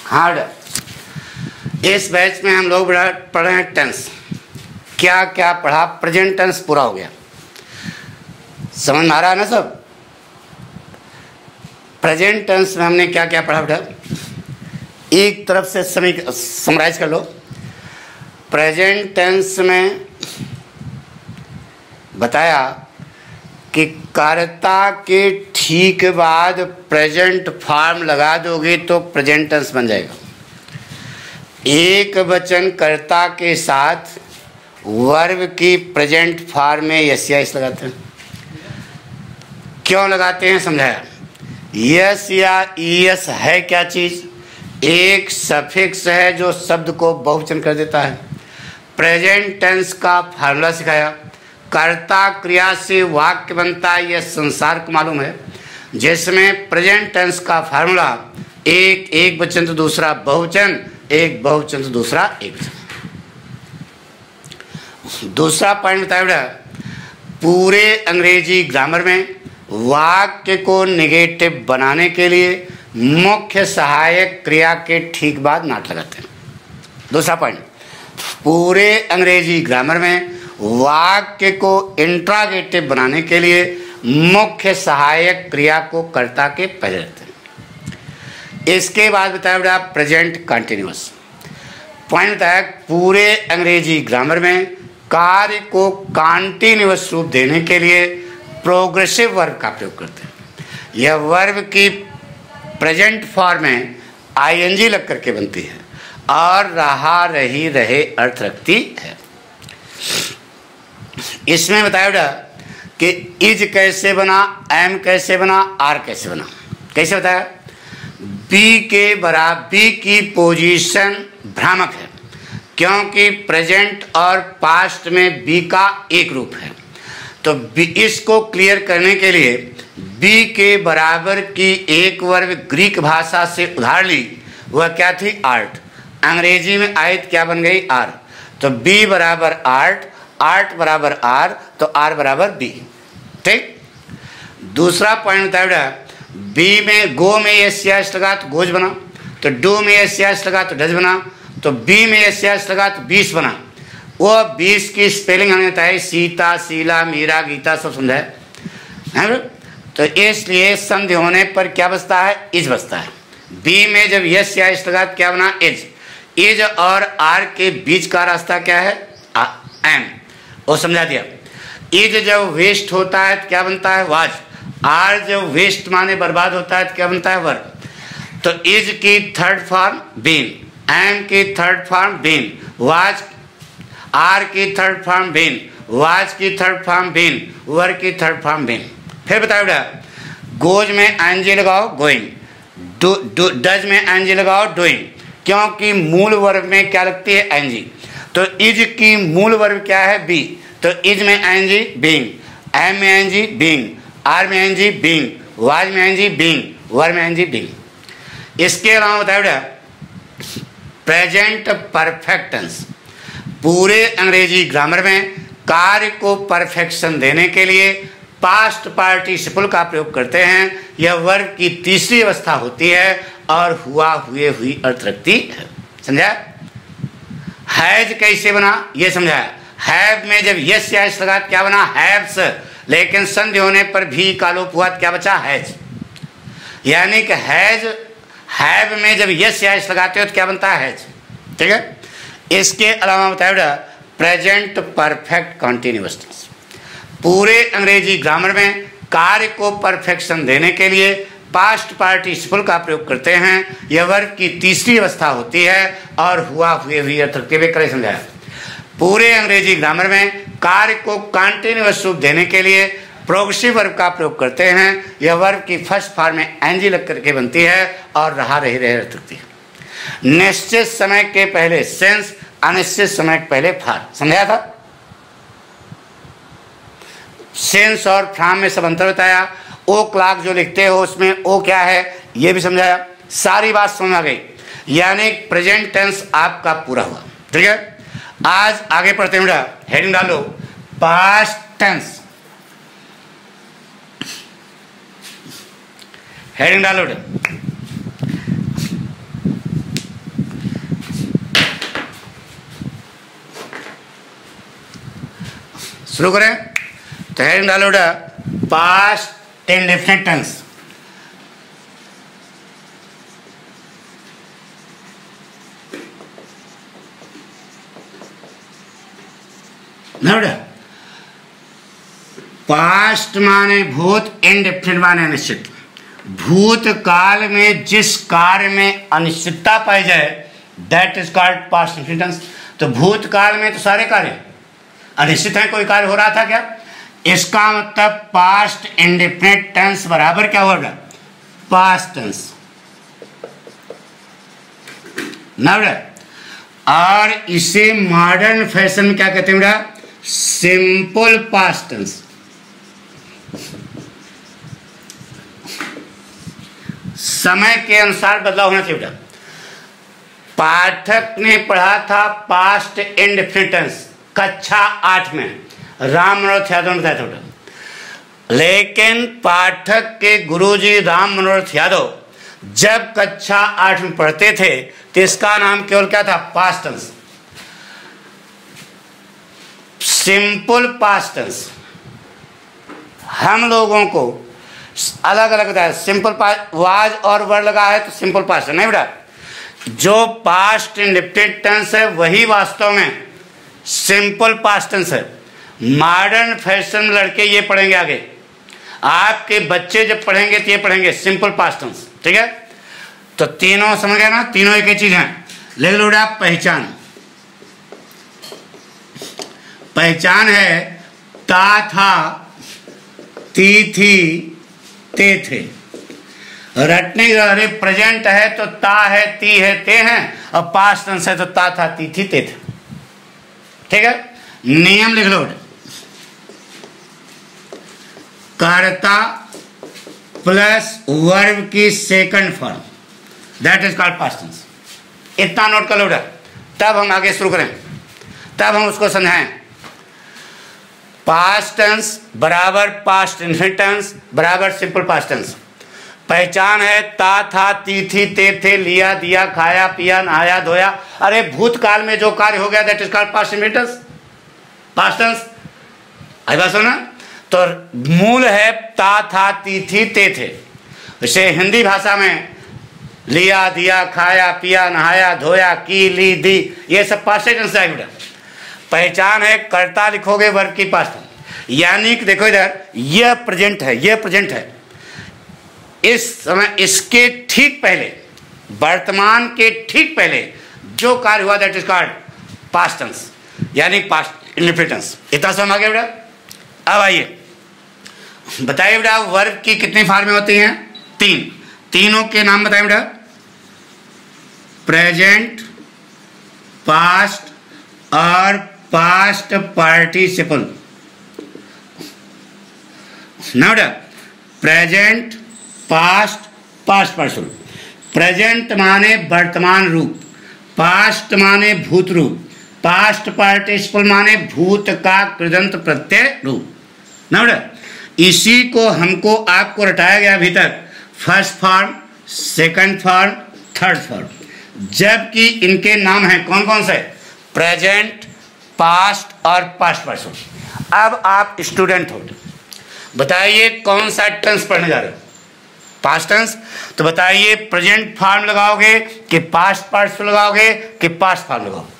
Hard. इस batch में हम लोग पढ़ रहे हैं टेंस। क्या क्या पढ़ा? प्रेजेंट टेंस पूरा हो गया, समझ में आ रहा है ना सब? प्रेजेंट टेंस में हमने क्या क्या पढ़ा बेटा? एक तरफ से समराइज कर लो। प्रेजेंट टेंस में बताया कि कर्ता के ठीक बाद प्रेजेंट फॉर्म लगा दोगे तो प्रेजेंट टेंस बन जाएगा। एक वचन कर्ता के साथ वर्ब की प्रेजेंट फॉर्म में यस या इस लगाते हैं। क्यों लगाते हैं समझाया। यस या ईएस है क्या चीज? एक सफिक्स है जो शब्द को बहुवचन कर देता है। प्रेजेंट टेंस का फार्मूला सिखाया। कर्ता क्रिया से वाक्य बनता है, यह संसार को मालूम है, जिसमें प्रेजेंट टेंस का फार्मूला एक वचन तो दूसरा बहुवचन, एक बहुवचन तो दूसरा एक वचन। दूसरा पॉइंट बताया बेटा, पूरे अंग्रेजी ग्रामर में वाक्य को नेगेटिव बनाने के लिए मुख्य सहायक क्रिया के ठीक बाद नॉट लगाते हैं। दूसरा पॉइंट, पूरे अंग्रेजी ग्रामर में वाक्य को इंट्रागेटिव बनाने के लिए मुख्य सहायक क्रिया को कर्ता के पहले रखते हैं। इसके बाद बताया बेटा प्रेजेंट कंटिन्यूअस। पॉइंट बताया पूरे अंग्रेजी ग्रामर में कार्य को कंटिन्यूअस रूप देने के लिए प्रोग्रेसिव वर्ब का प्रयोग करते हैं। यह वर्ब की प्रेजेंट फॉर्म में आईएनजी लग करके बनती है और रहा रही रहे अर्थ रखती है। इसमें बताया बेटा कि इज कैसे बना, एम कैसे बना, आर कैसे बना। कैसे बताया? बी के बराबर बी की पोजीशन भ्रामक है क्योंकि प्रेजेंट और पास्ट में बी का एक रूप है। तो इसको क्लियर करने के लिए बी के बराबर की एक वर्ब ग्रीक भाषा से उधार ली, वह क्या थी? आर्ट। अंग्रेजी में आयत क्या बन गई? आर। तो बी बराबर आर्ट, आर्ट बराबर आर, तो आर बराबर बी। ठीक। दूसरा पॉइंट बताया बेटा, बी में गो में एस लगा तो गोज बना, तो डू में एस लगा तो डज बना, तो बी में एस लगा तो 20 बना। वो 20 की स्पेलिंग हमने बताई, सीता, शीला, मीरा, गीता सब समझाए है। तो इसलिए संधि होने पर क्या बचता है? इज बचता है। बी में जब यस या इस लगा तो क्या बना? इज। इज और आर के बीच का रास्ता क्या है? एम। वो समझा दिया। इज जब वेस्ट होता है तो क्या बनता है? वाज। आर जब वेस्ट माने बर्बाद होता है तो क्या बनता है? वर्ब। तो इज की थर्ड फॉर्म बीन, एम की third form been, was, are की थर्ड फॉर्म बीन, वाज की थर्ड फॉर्म बीन, वर्ब की थर्ड फॉर्म बीन। फिर बताओ बेटा, गोज में एनजी लगाओ गोइंग, डज में एनजी लगाओ डूइंग, क्योंकि मूल वर्ब में क्या लगती है? एनजी। तो इज की मूल वर्ब क्या है? बी। तो इज में एनजी बीइंग, एम में एनजी बीइंग, आर में एनजी बीइंग, वाज में एनजी बीइंग, वर्ब में एनजी बीइंग। इसके अलावा बताओ बेटा प्रेजेंट परफेक्ट टेंस। पूरे अंग्रेजी ग्रामर में कार्य को परफेक्शन देने के लिए पास्ट पार्टिसिपल का प्रयोग करते हैं। यह वर्ब की तीसरी अवस्था होती है और हुआ हुए हुई अर्थ रखती है। समझा? हैज कैसे बना ये समझाया। हैव में जब यस या इस लगा क्या बना? हैव्स। लेकिन संधि होने पर भी का लोप हुआ क्या बचा? हैज। यानी कि हैज, हैव में जब यस या इस लगाते हो तो क्या बनता है? हैज। ठीक है। इसके अलावा बताया प्रेजेंट परफेक्ट कंटिन्यूअस टेंस। पूरे अंग्रेजी ग्रामर में कार्य को परफेक्शन देने के लिए पास्ट पार्टिसिपल का प्रयोग करते हैं। यह वर्ब की तीसरी अवस्था होती है और हुआ हुए हुई अर्थ रखते हुए करे समझाया। पूरे अंग्रेजी ग्रामर में कार्य को कंटिन्यूअस रूप देने के लिए प्रोग्रेसिव वर्ब का प्रयोग करते हैं। यह वर्ब की फर्स्ट फॉर्म में एनजी लग करके बनती है और रहा रही रहे अर्थ रखती है। निश्चित समय के पहले सेंस, अनिश्चित समय के पहले फार। समझाया था? सेंस और फ्रॉम में सब अंतर बताया। ओ क्लॉक जो लिखते हो उसमें ओ क्या है ये भी समझाया। सारी बात समझ आ गई, यानी प्रेजेंट टेंस आपका पूरा हुआ। ठीक है। आज आगे पढ़ते हैं बेटा। हेडिंग डालो पास्ट टेंस। हेडिंग डालो बेटा शुरू करें। तो हेडिंग डालो बेटा पास्ट इंडेफिनिट टेंस। ना बेटा पास्ट माने भूत, इंडेफिनिट माने अनिश्चित। भूतकाल में जिस कार्य में अनिश्चितता पाई जाए that is called past indefinite tense. तो भूतकाल में तो सारे कार्य अनिश्चित हैं, कोई कार्य हो रहा था क्या? इसका मतलब पास्ट इंडेफिनिट टेंस बराबर क्या होगा? पास्ट टेंस ना बेटा। और इसे मॉडर्न फैशन में क्या कहते हैं बेटा? Simple past tense. समय के अनुसार बदलाव होना चाहिए बेटा। पाठक ने पढ़ा था पास्ट इंडेफिनिट टेंस कक्षा 8 में, राम मनोरथ यादव ने बताया था बेटा। लेकिन पाठक के गुरुजी राम मनोरथ यादव जब कक्षा 8 में पढ़ते थे तो इसका नाम केवल क्या था? Past tense, simple past tense. हम लोगों को अलग अलग बताया, सिंपल पास्ट वाज और वर्ड लगा है तो सिंपल पास्ट नहीं बेटा। जो पास्ट इंडेफिनिट टेंस है वही वास्तव में सिंपल पास्ट टेंस है। मॉडर्न फैशन में लड़के ये पढ़ेंगे, आगे आपके बच्चे जब पढ़ेंगे तो ये पढ़ेंगे सिंपल पास्ट टेंस। ठीक है, तो तीनों समझ गए ना, तीनों एक ही चीज हैं। ले लो बेटा पहचान। पहचान है ता था, ती थी, ते थे। रटने अरे प्रेजेंट है तो ता है, ती है, ते हैं, और पास्ट टेंस है तो ता था, ती थी, ते थे। ठीक है, नियम लिख लो। कर्ता प्लस वर्ब की second form that is called past tense. इतना नोट कर लो बेटा, तब हम आगे शुरू करें, तब हम उसको समझाएं। पास्ट टेंस बराबर पास्ट इंडेफिनिट टेंस बराबर सिंपल पास्ट टेंस। पहचान है ता था, ती थी, ते थे, लिया, दिया, खाया, पिया, नहाया, धोया। अरे भूतकाल में जो कार्य हो गया that is called past indefinite tense, past tense. आई बात सुना? तो मूल है ता था, ती थी, ते थे। इसे हिंदी भाषा में लिया, दिया, खाया, पिया, नहाया, धोया, की, ली, दी, ये सब पास्ट टेंस है बेटा। पहचान है कर्ता लिखोगे वर्ब की पास्ट टेंस, यानी कि देखो इधर यह प्रेजेंट है, यह प्रेजेंट है। इस समय इसके ठीक पहले, वर्तमान के ठीक पहले जो कार्य हुआ that is called past tense, यानी पास्ट इंडेफिनिट टेंस। इतना समझ आ गया बेटा। अब आइए बताइए बेटा वर्ब की कितनी फॉर्में होती हैं? 3। तीनों के नाम बताइए बेटा। प्रेजेंट, पास्ट और पास्ट पार्टिसिपल। ना बेटा present, past, past participle. Present माने वर्तमान रूप, पास्ट माने भूत रूप, पास्ट पार्टिसिपल माने भूत का कृदंत प्रत्यय रूप। ना बेटा इसी को हमको आपको रटाया गया अभी तक first form, second form, third form, जबकि इनके नाम हैं कौन कौन से? प्रेजेंट, पास्ट और पास्ट पार्टिसिपल। अब आप स्टूडेंट हो, बताइए कौन सा टेंस पढ़ने जा रहे हो? Past tense. तो बताइए प्रेजेंट फॉर्म लगाओगे कि पास्ट पार्टिसिपल लगाओगे कि पास्ट फॉर्म लगाओगे?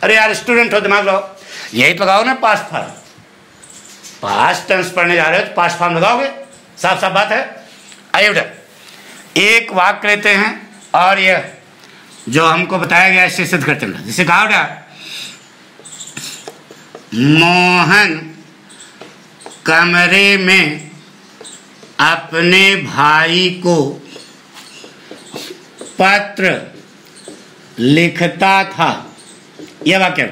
अरे यार स्टूडेंट हो, दिमाग लगाओ, यही तो लगाओ ना पास्ट फॉर्म। पास्ट टेंस पढ़ने जा रहे हो तो पास्ट फॉर्म लगाओगे, साफ साफ बात है। आइए बेटा एक वाक्य लेते हैं और यह जो हमको बताया गया इससे सिद्ध करते हैं। जैसे कहा बेटा मोहन कमरे में अपने भाई को पत्र लिखता था। यह वाक्य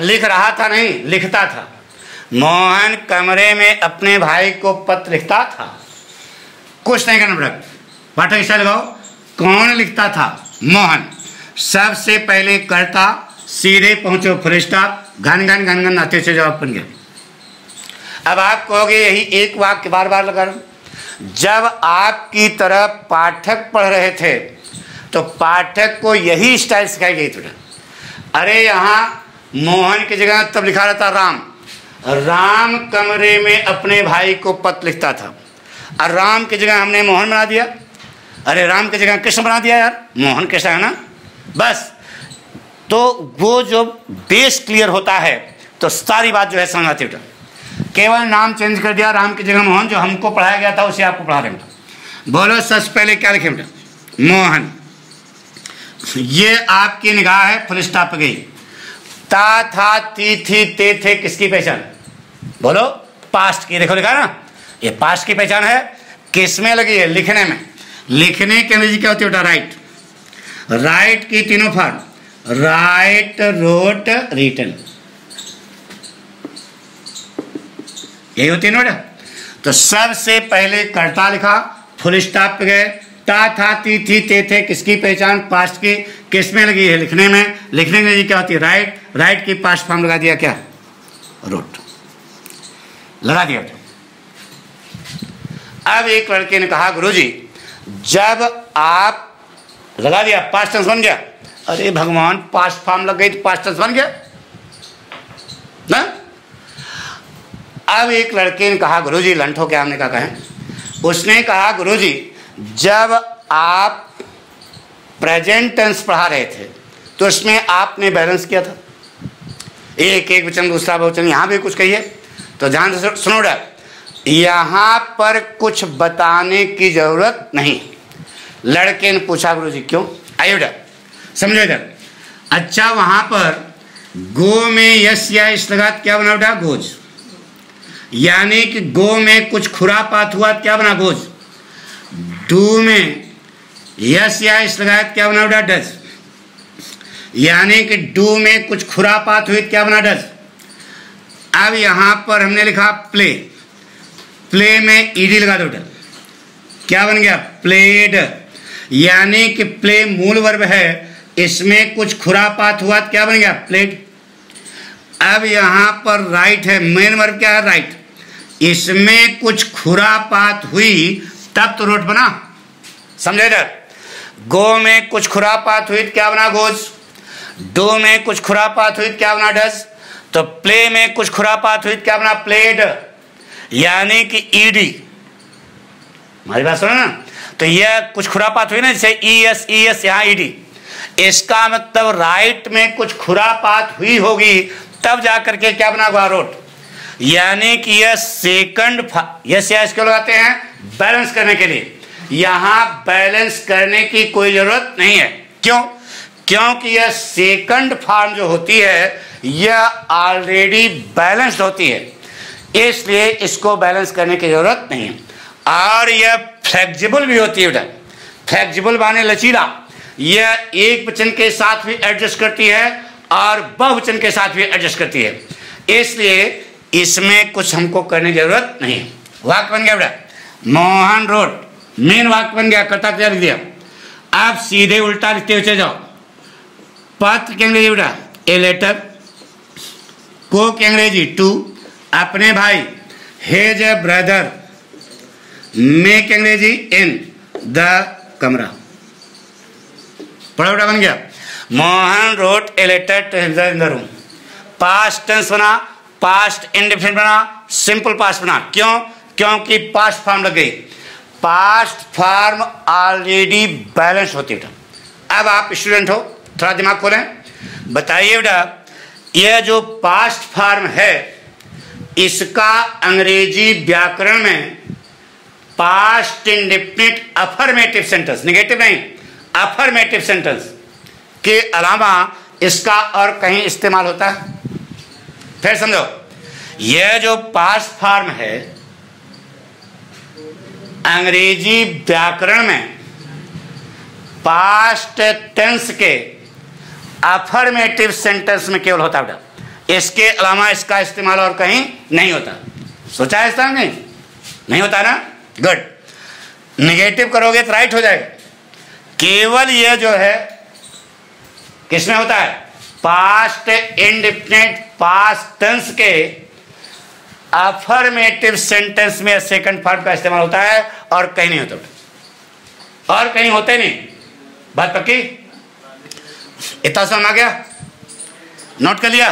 लिख रहा था नहीं, लिखता था। मोहन कमरे में अपने भाई को पत्र लिखता था। कुछ नहीं करना पड़ेगा, पाठक स्टाइल लगाओ। कौन लिखता था? मोहन। सबसे पहले कर्ता, सीधे पहुंचो फुल स्टॉप, घन घन घन घन आते से जवाब बन गया। अब आप कहोगे यही एक वाक्य बार बार लगा रहा हूं। जब आपकी तरफ पाठक पढ़ रहे थे तो पाठक को यही स्टाइल सिखाई गई थी। अरे यहाँ मोहन की जगह तब लिखा रहता राम, राम कमरे में अपने भाई को पत्र लिखता था, और राम की जगह हमने मोहन बना दिया। अरे राम की जगह कृष्ण बना दिया यार, मोहन कृष्ण है ना, बस। तो वो जो बेस क्लियर होता है तो सारी बात जो है समझ आती है। केवल नाम चेंज कर दिया, राम की जगह मोहन, जो हमको पढ़ाया गया था उसे आपको पढ़ा रहे हैं। बोलो सबसे पहले क्या लिखे बेटा? मोहन। ये आपकी निगाह है, फुल स्टॉप पे गई। ता था ती थी ते थे किसकी पहचान? बोलो पास्ट की। देखो लिखा ना, ये पास्ट की पहचान है। किस में लगी है? लिखने में। लिखने की अंग्रेजी क्या होती है बेटा? राइट। राइट की तीनों फॉर्म, राइट, रोट, रिटन, यही होती है ना बेटा। तो सबसे पहले कर्ता लिखा, फुल स्टॉप पे गए। ता था ती थी ते थे किसकी पहचान? पास्ट की। किस में लगी है? लिखने में। लिखने में क्या होती है? राइट। राइट की पास्ट फॉर्म लगा दिया क्या? रोट, लगा दिया। अब एक लड़के ने कहा गुरुजी जब आप, लगा दिया, पास्ट टेंस बन गया। अरे भगवान, पास्ट फॉर्म लग गई तो पास्ट टेंस बन गया ना। अब एक लड़के ने कहा गुरुजी, लंठो क्या हमने कहा है, उसने कहा गुरुजी जब आप प्रेजेंट टेंस पढ़ा रहे थे तो उसमें आपने बैलेंस किया था, एक एक वचन दूसरा वचन, यहाँ भी कुछ कहिए। तो ध्यान से सुनो डर, यहाँ पर कुछ बताने की जरूरत नहीं। लड़के ने पूछा गुरुजी क्यों? आइए डर समझो इधर। अच्छा, वहां पर गो में यस या इस लगा क्या बना बेटा? गोज। यानी कि गो में कुछ खुरापात हुआ क्या बना? गोज। डू में यस या इस लगा क्या बना बेटा? डज। यानी कि डू में कुछ खुरापात हुई क्या बना? डज। अब यहां पर हमने लिखा प्ले। प्ले में ईडी लगा दो बेटा, क्या बन गया? प्लेड। यानी कि प्ले मूल वर्ब है, इसमें कुछ खुरापात हुआ क्या बन गया? प्लेड। अब यहां पर राइट है, मेन वर्ब क्या है? राइट। इसमें कुछ खुरापात हुई तब तो रोट बना, समझे इधर। गो में कुछ खुरापात हुई क्या बना? गोज। डो में कुछ खुरापात हुई क्या बना? डज। तो प्ले में कुछ खुरापात हुई क्या बना? प्लेड। यानी कि ईडी, हमारी बात सुनो ना। तो यह कुछ खुरापात हुई ना, जैसे ई एस यहाँ ईडी। इसका मतलब राइट में कुछ खुरापात हुई होगी तब जाकर के क्या बना? रोट। यानी कि यह सेकंड, यस या इसको लगाते हैं बैलेंस करने के लिए। यहां बैलेंस करने की कोई जरूरत नहीं है। क्यों? क्योंकि यह सेकंड फॉर्म जो होती है यह ऑलरेडी बैलेंस्ड होती है, इसलिए इसको बैलेंस करने की जरूरत नहीं है। और यह फ्लेक्सिबल भी होती है बेटा। फ्लेक्सिबल माने लचीला। यह एक वचन के साथ भी एडजस्ट करती है और बहुवचन के साथ भी एडजस्ट करती है, इसलिए इसमें कुछ हमको करने की जरूरत नहीं। वाक्य बन गया बेटा, मोहन रोट, मेन वाक्य बन गया, कर्ता क्या लिख दिया। आप सीधे उल्टा लिखते हुए चले जाओ। पत्र की अंग्रेजी बेटा ए लेटर, को की अंग्रेजी टू, अपने भाई हेज ए ब्रदर, मे की अंग्रेजी इन, द कमरा। पढ़ा बेटा बन गया। Mohan wrote a letter to his in the room. Past tense बना, पास्ट इंडेफिनिट बना, सिंपल पास्ट बना। क्यों? क्योंकि पास्ट फॉर्म लग गई। पास्ट फॉर्म ऑलरेडी बैलेंस होती है। अब आप स्टूडेंट हो, थोड़ा दिमाग खोलें, बताइए बेटा यह जो पास्ट फॉर्म है इसका अंग्रेजी व्याकरण में past indefinite affirmative sentence, negative नहीं, अफर्मेटिव सेंटेंस के अलावा इसका और कहीं इस्तेमाल होता है? फिर समझो, यह जो पास्ट फॉर्म है अंग्रेजी व्याकरण में पास्ट टेंस के अफर्मेटिव सेंटेंस में केवल होता है, इसके अलावा इसका इस्तेमाल और कहीं नहीं होता। सोचा है इसका? नहीं होता ना। गुड। नेगेटिव करोगे तो राइट हो जाएगा। केवल यह जो है किसमें होता है? पास्ट इंडेफिनिट पास्ट टेंस के अफर्मेटिव सेंटेंस में सेकंड फॉर्म का इस्तेमाल होता है और कहीं नहीं होता, और कहीं होते नहीं। बात पक्की? इतना समझ आ गया? नोट कर लिया?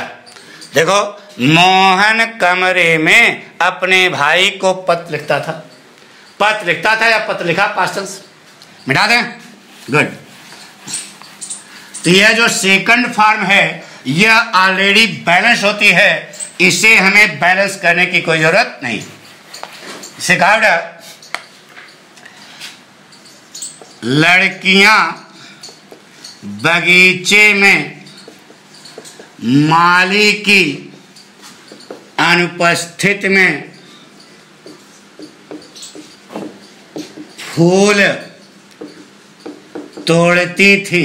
देखो मोहन कमरे में अपने भाई को पत्र लिखता था। पत्र लिखता था या पत्र लिखा, पास्ट टेंस। मिटा दें, गुड। तो यह जो सेकंड फॉर्म है यह ऑलरेडी बैलेंस होती है, इसे हमें बैलेंस करने की कोई जरूरत नहीं। इसे कहा लड़कियां बगीचे में माली की अनुपस्थिति में फूल तोड़ती थी।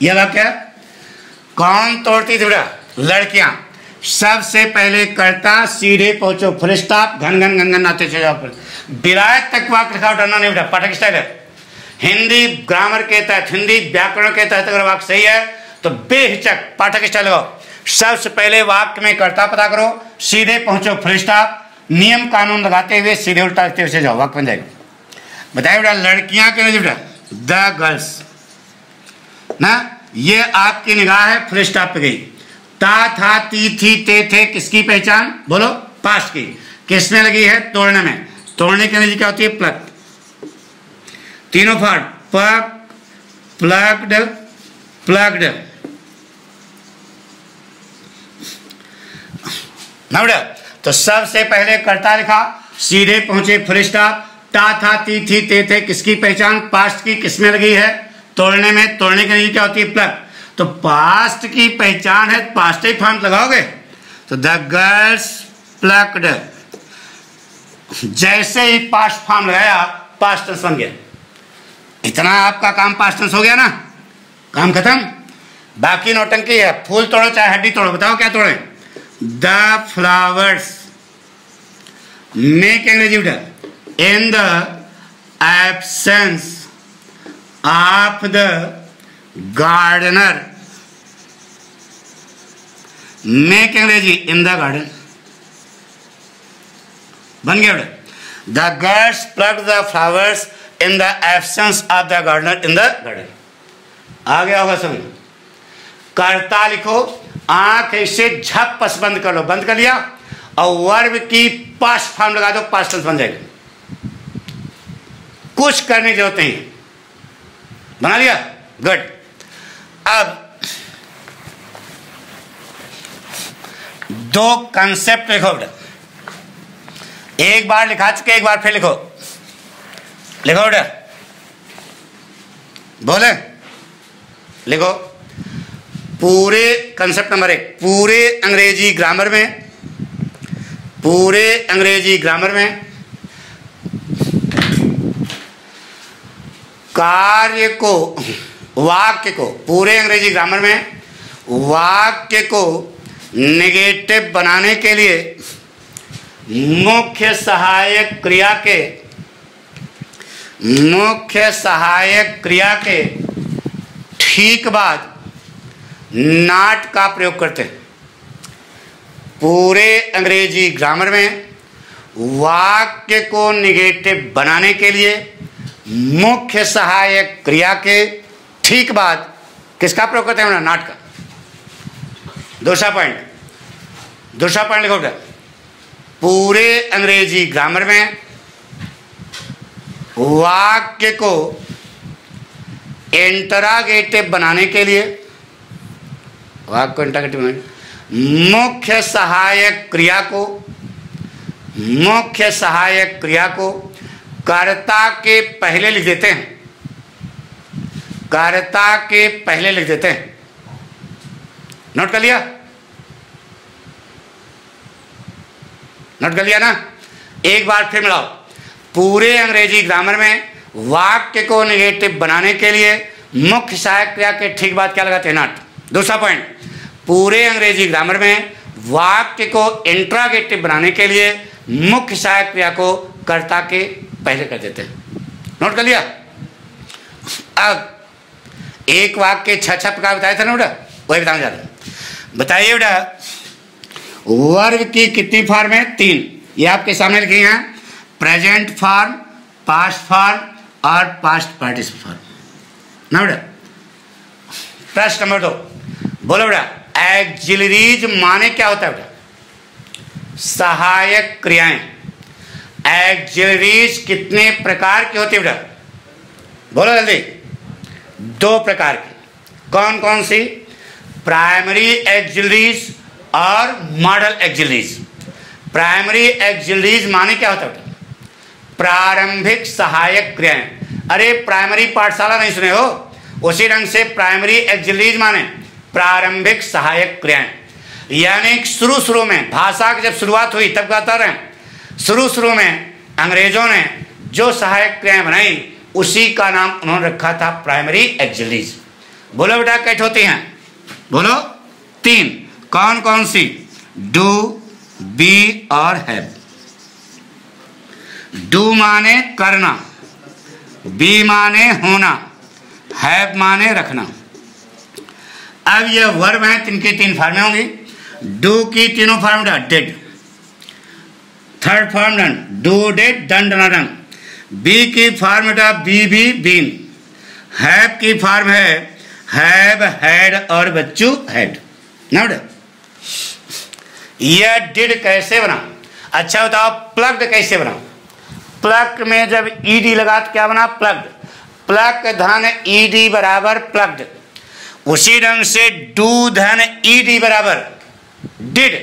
यह वाक्य कौन तोड़ती थी बेटा? लड़कियां। सबसे पहले करता, सीधे पहुंचो, फुल स्टॉप, घन घन घन घन आते चले जाओ। विलायत तक वाक्य लिखा उठाना नहीं बेटा, पाठक स्टाइल है। हिंदी ग्रामर के तहत, हिंदी व्याकरण के तहत अगर वाक्य सही है तो बेहिचक पाठक स्टाइल लगाओ। सबसे पहले वाक्य में कर्ता पता करो, सीधे पहुंचो, फुल स्टॉप, नियम कानून लगाते हुए सीधे उल्टा लिखते हुए जाओ, वाक्य बन जाएगा। बताइए बेटा, लड़कियां क्यों नहीं बेटा? द गर्ल्स ना, ये आपकी निगाह है, फुल स्टॉप पे गई। ता था, ती थी, ते थे, किसकी पहचान बोलो? पास्ट की। किसमें लगी है? तोड़ने में। तोड़ने की अंग्रेजी क्या होती है? प्लग। तीनों फॉर्म, पक, प्लग्ड, प्लग्ड। ना बेटा, तो सबसे पहले कर्ता लिखा, सीधे पहुंचे, फुल स्टॉप, ता था, ती थी, ते थे, किसकी पहचान? पास्ट की। किसमें लगी है? तोड़ने में। तोड़ने की अंग्रेजी क्या होती है? प्लग। तो पास्ट की पहचान है, पास्ट ही फॉर्म लगाओगे। तो द गर्ल्स प्लक्ड, जैसे ही पास्ट फॉर्म लगाया पास्ट टेंस बन गया। इतना आपका काम पास्ट टेंस हो गया ना, काम खत्म। बाकी नौटंकी है, फूल तोड़ो चाहे हड्डी तोड़ो, बताओ क्या तोड़े? द फ्लावर्स मेक अंग्रेजी उठा, in the absence of the gardener, make अंग्रेजी इन द गार्डन। बन गया बेटा। The girls plug the flowers in the absence of the gardener in the garden. आ गया होगा समझ? कर्ता लिखो, आंख ऐसे झपस बंद कर लो, बंद कर लिया, और वर्ब की पास्ट फॉर्म लगा दो, पास्ट टेंस बन जाएगा। कुछ करने की जरूरत नहीं, बना लिया, गुड। अब दो कंसेप्ट लिखो बेटा, एक बार लिखा चुके, एक बार फिर लिखो। लिखो बेटा, बोले लिखो। पूरे कंसेप्ट नंबर 1, पूरे अंग्रेजी ग्रामर में, पूरे अंग्रेजी ग्रामर में कार्य को, वाक्य को, पूरे अंग्रेजी ग्रामर में वाक्य को नेगेटिव बनाने के लिए मुख्य सहायक क्रिया के ठीक बाद नॉट का प्रयोग करते हैं। पूरे अंग्रेजी ग्रामर में वाक्य को नेगेटिव बनाने के लिए मुख्य सहायक क्रिया के ठीक बाद किसका प्रयोग करते हैं? नॉट का। दूसरा पॉइंट लिखो बेटा, पूरे अंग्रेजी ग्रामर में वाक्य को इंटरोगेटिव बनाने के लिए, वाक्य को इंटरोगेटिव बनाने, मुख्य सहायक क्रिया को कर्ता के पहले लिख देते हैं, कर्ता के पहले लिख देते हैं। नोट कर लिया? नोट कर लिया ना? एक बार फिर मिलाओ। पूरे अंग्रेजी ग्रामर में वाक्य को नेगेटिव बनाने के लिए मुख्य सहायक क्रिया के ठीक बाद क्या लगाते हैं? नॉट। दूसरा पॉइंट, पूरे अंग्रेजी ग्रामर में वाक्य को इंट्रोगेटिव बनाने के लिए मुख्य सहायक क्रिया को कर्ता के पहले कर देते हैं। नोट कर लिया? अब एक वाक्य 6 प्रकार बताया था ना बेटा, वही बताने जा रहा हूं। बताइए बेटा, वर्ब की कितनी फॉर्म है? 3। ये आपके सामने लिखे हैं, प्रेजेंट फॉर्म, पास्ट फॉर्म और पास्ट पार्टिसिपल फॉर्म ना बेटा। प्रश्न नंबर 2, बोलो बेटा, एक्सिलरीज माने क्या होता है बेटा? सहायक क्रियाएं। एक्सिलरीज कितने प्रकार की होती है बेटा? बोलो जल्दी। 2 प्रकार की। कौन कौन सी? प्राइमरी एक्सिलरीज और मॉडल एक्सिलरीज। प्राइमरी एक्सिलरीज माने क्या होता है? प्रारंभिक सहायक क्रियाएं। अरे प्राइमरी पाठशाला नहीं सुने हो? उसी ढंग से प्राइमरी एक्सिलरीज माने प्रारंभिक सहायक क्रियाएं। यानी शुरू में भाषा की जब शुरुआत हुई तब कहता रहे, शुरू में अंग्रेजों ने जो सहायक क्रियाएं बनाई उसी का नाम उन्होंने रखा था प्राइमरी एक्सिलरीज। बोलो बेटा कैसे होती हैं? बोलो। 3। कौन कौन सी? डू, बी और हैव। डू माने करना, बी माने होना, हैव माने रखना। अब ये वर्ब हैं, तिनकी 3 फॉर्में होंगी। डू की तीनों form did, third form done, do did done done done. Be की form be be been. Have की फॉर्म है हैव हैड और बच्चू हैड। नोट। यह डिड कैसे बना? अच्छा बताओ प्लग्ड कैसे बना? प्लग में जब ईडी लगा तो क्या बना? प्लग्ड। प्लग धन ईडी बराबर प्लग्ड। उसी ढंग से डू धन ईडी बराबर डिड।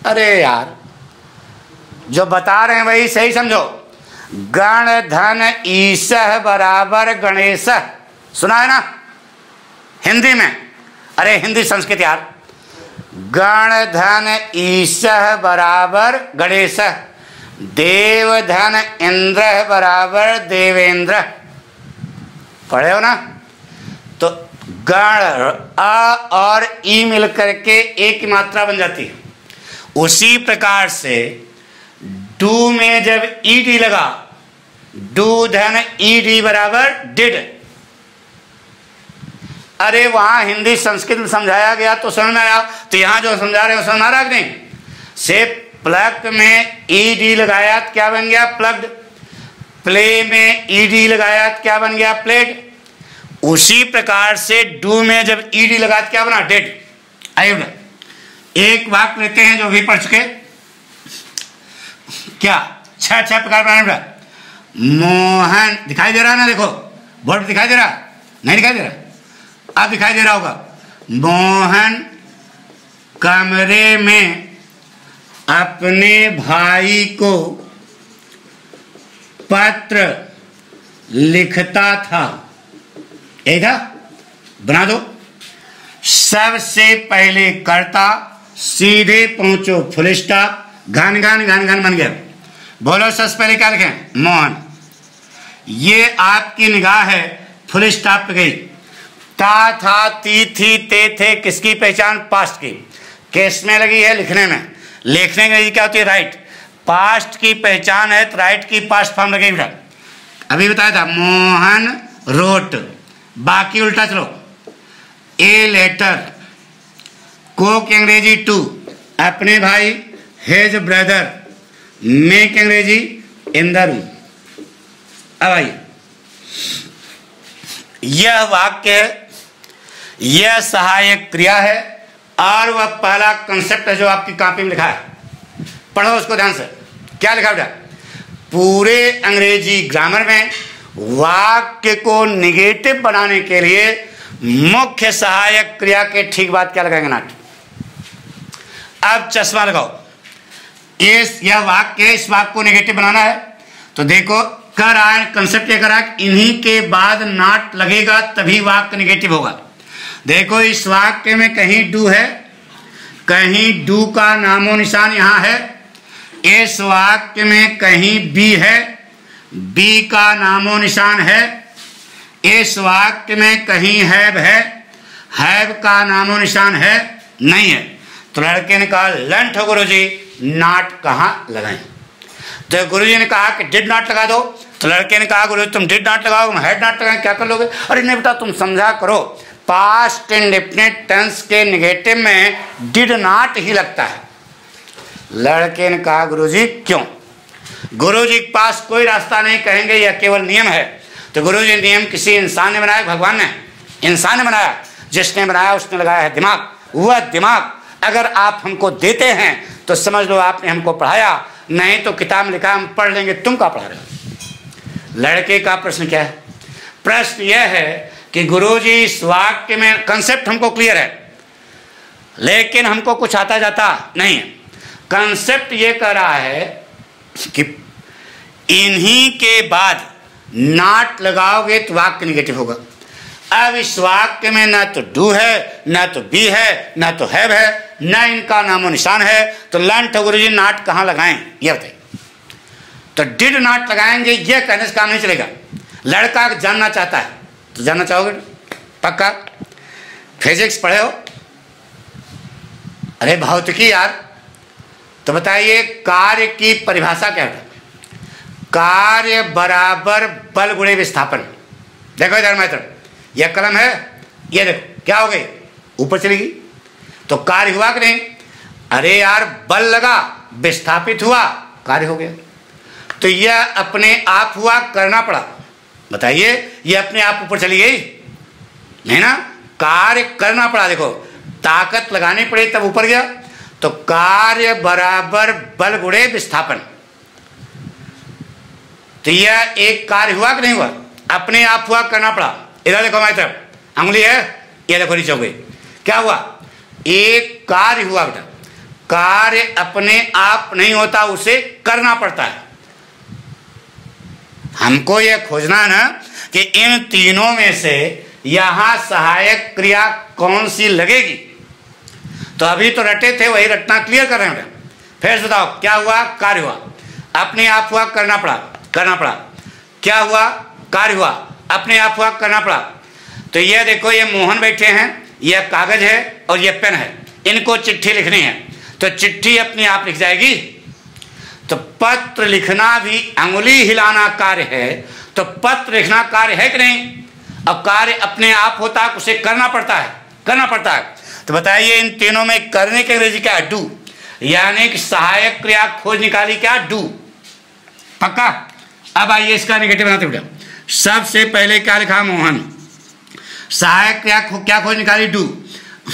अरे यार जो बता रहे हैं वही सही समझो। गण धन ईसह बराबर गणेश। सुना है ना हिंदी में? अरे हिंदी संस्कृत यार। गण धन ईसह बराबर गणेश। देव धन इंद्र बराबर देवेंद्र। पढ़े हो ना? तो गण अ और ई मिलकर के एक मात्रा बन जाती है। उसी प्रकार से डू में जब ईडी लगा, डू धन ईडी बराबर डिड। अरे वहां हिंदी संस्कृत में समझाया गया तो समझ में आया, तो यहां जो समझा रहे हो समझ आ रहा कि नहीं? से प्लग में ईडी लगाया तो क्या बन गया? प्लग्ड। प्ले में ईडी लगाया तो क्या बन गया? प्लेड। उसी प्रकार से डू में जब ईडी लगा तो क्या बना? डेड। आइए एक वाक्य लेते हैं जो भी पढ़ चुके। क्या 6 प्रकार बनाने? मोहन दिखाई दे रहा है ना? देखो बोर्ड दिखाई दे रहा? नहीं दिखाई दे रहा? अब दिखाई दे रहा होगा। मोहन कमरे में अपने भाई को पत्र लिखता था। यही था? बना दो। सबसे पहले कर्ता, सीधे पहुंचो फुल स्टॉप, घन घन घन घन बन गया। बोलो सबसे पहले क्या लिखें? मोहन। ये आपकी निगाह है फुल स्टॉप पे गई। ता था, ती थी, ते थे, किसकी पहचान? पास्ट की। केस में लगी है लिखने में। लिखने में क्या होती है? राइट। पास्ट की पहचान है तो राइट की पास्ट फॉर्म लगेगी बेटा। अभी बताया था मोहन रोट। बाकी उल्टा चलो। ए लेटर, को की अंग्रेजी टू, अपने भाई हेज ब्रदर, में की अंग्रेजी इन द रूम। अब आइए, यह वाक्य है, यह सहायक क्रिया है और वह पहला कंसेप्ट है जो आपकी कॉपी में लिखा है। पढ़ो उसको ध्यान से। क्या लिखा बेटा? पूरे अंग्रेजी ग्रामर में वाक्य को निगेटिव बनाने के लिए मुख्य सहायक क्रिया के ठीक बाद क्या लगाएंगे? नॉट। अब चश्मा लगाओ। यह वाक्य है, इस वाक्य को नेगेटिव बनाना है तो देखो कर आए कंसेप्ट क्या करा? इन्हीं के बाद नॉट लगेगा तभी वाक्य नेगेटिव होगा। देखो इस वाक्य में कहीं डू है, कहीं डू का नामो निशान यहां है। इस वाक्य में कहीं बी है, बी का नामो निशान है। इस वाक्य में कहीं हैव है, हैव का नामो निशान है नहीं है। तो लड़के ने कहा लंठ हो गुरुजी, नॉट कहाँ लगाएं? तो गुरुजी ने कहा कि डिड नॉट लगा दो। तो लड़के ने कहा गुरुजी तुम डिड नॉट लगाओ, हेड नॉट लगाएं, क्या कर लोगे? अरे नहीं बेटा तुम समझा करो, पास्ट इंडेफिनिट टेंस के नेगेटिव में डिड नॉट ही लगता है। लड़के ने कहा गुरुजी क्यों? गुरुजी के पास कोई रास्ता नहीं, कहेंगे यह केवल नियम है। तो गुरुजी नियम किसी इंसान ने बनाया? भगवान ने इंसान ने बनाया। जिसने बनाया उसने लगाया है दिमाग। वह दिमाग अगर आप हमको देते हैं तो समझ लो आपने हमको पढ़ाया, नहीं तो किताब में लिखा हम पढ़ लेंगे, तुम क्या पढ़ा रहे हो। लड़के का प्रश्न क्या है? प्रश्न यह है कि गुरुजी इस वाक्य में कंसेप्ट हमको क्लियर है, लेकिन हमको कुछ आता जाता नहीं है। कंसेप्ट ये कह रहा है कि इन्हीं के बाद नॉट लगाओगे तो वाक्य निगेटिव होगा। अब इस वाक्य में ना तो डू है, ना तो बी है, ना तो हैव है, ना इनका नामो निशान है, तो लंट गुरुजी नॉट कहाँ लगाएं ये बताइए। तो डिड नॉट लगाएंगे ये कहने से काम नहीं चलेगा। लड़का जानना चाहता है तो जानना चाहोगे पक्का? फिजिक्स पढ़े हो? अरे भौतिकी यार। तो बताइए कार्य की परिभाषा क्या है? कार्य बराबर बल गुणे विस्थापन। देखो इधर मैटर, यह कलम है, ये देखो क्या हो गई, ऊपर चलेगी तो कार्य हुआ कि नहीं? अरे यार बल लगा, विस्थापित हुआ, कार्य हो गया। तो यह अपने आप हुआ, करना पड़ा। बताइए यह अपने आप ऊपर चली गई नहीं ना, कार्य करना पड़ा। देखो ताकत लगानी पड़ी तब ऊपर गया। तो कार्य बराबर बल गुणे विस्थापन। तो यह एक कार्य हुआ कि नहीं हुआ? अपने आप हुआ, करना पड़ा। इधर देखो हमारी तरफ अंगुली है, ये देखो नीचे हो गई, क्या हुआ? एक कार्य हुआ बेटा। कार्य अपने आप नहीं होता, उसे करना पड़ता है। हमको यह खोजना है ना कि इन तीनों में से यहां सहायक क्रिया कौन सी लगेगी। तो अभी तो रटे थे, वही रटना क्लियर कर रहे हैं। फिर बताओ क्या हुआ? कार्य हुआ, अपने आप हुआ, करना पड़ा, करना पड़ा। क्या हुआ? कार्य हुआ, अपने आप हुआ, करना पड़ा। तो ये देखो ये मोहन बैठे हैं, यह कागज है और यह पेन है, इनको चिट्ठी लिखनी है तो चिट्ठी अपने आप लिख जाएगी। तो पत्र लिखना भी अंगुली हिलाना कार्य है, तो पत्र लिखना कार्य है कि नहीं? अब कार्य अपने आप होता है, उसे करना पड़ता है, करना पड़ता है। तो बताइए इन तीनों में करने की अंग्रेजी क्या है? डू। यानी कि सहायक क्रिया खोज निकाली क्या? डू। पक्का? अब आइए इसका निगेटिव बनाते बेटा। सबसे पहले क्या लिखा? मोहन। सहायक क्रिया क्या खोज निकाली? डू।